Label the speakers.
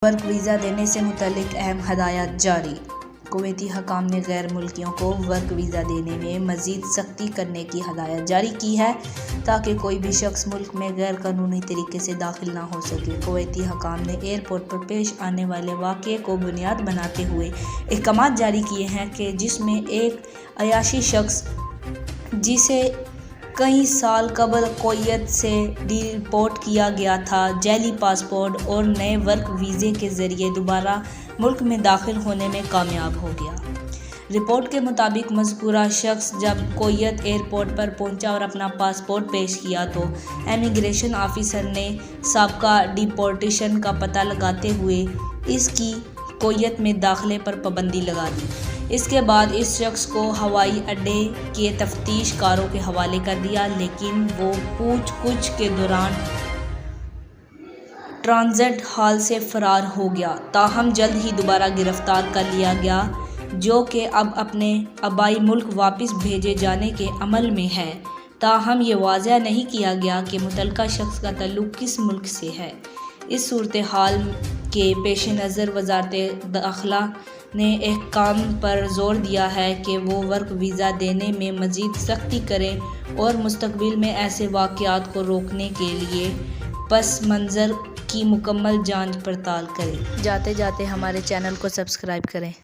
Speaker 1: Work visa دینے سے متعلق اہم ہدایات جاری۔ کویتی حکام نے غیر ملکیوں کو ورک ویزا دینے میں مزید سختی کرنے کی ہدایت جاری کی ہے تاکہ کوئی بھی شخص ملک میں غیر قانونی طریقے سے داخل نہ ہو سکے۔ کویتی حکام نے ایئرپورٹ پر پیش آنے والے واقعے کو بنیاد بناتے ہوئے احکامات جاری کیے ہیں کہ جس میں ایک عیاشی شخص جسے کئی سال قبل کویت سے ڈیپورٹ کیا گیا تھا، جعلی پاسپورٹ اور نئے ورک ویزے کے ذریعے دوبارہ ملک میں داخل ہونے میں کامیاب ہو گیا۔ رپورٹ کے مطابق مذکورہ شخص جب کویت ایئرپورٹ پر پہنچا اور اپنا پاسپورٹ پیش کیا تو امیگریشن آفیسر نے سابقہ ڈیپورٹیشن کا پتہ لگاتے ہوئے اس کی کویت میں داخلے پر پابندی لگا دی۔ اس کے بعد اس شخص کو ہوائی اڈے کے تفتیش کاروں کے حوالے کر دیا، لیکن وہ پوچھ گچھ کے دوران ٹرانزٹ ہال سے فرار ہو گیا، تاہم جلد ہی دوبارہ گرفتار کر لیا گیا، جو کہ اب اپنے آبائی ملک واپس بھیجے جانے کے عمل میں ہے، تاہم یہ واضح نہیں کیا گیا کہ متعلقہ شخص کا تعلق کس ملک سے ہے۔ اس صورتحال کے پیش نظر وزارت داخلہ نے حکام پر زور دیا ہے کہ وہ ورک ویزا دینے میں مزید سختی کریں اور مستقبل میں ایسے واقعات کو روکنے کے لیے پس منظر کی مکمل جانچ پڑتال کریں۔ جاتے جاتے ہمارے چینل کو سبسکرائب کریں۔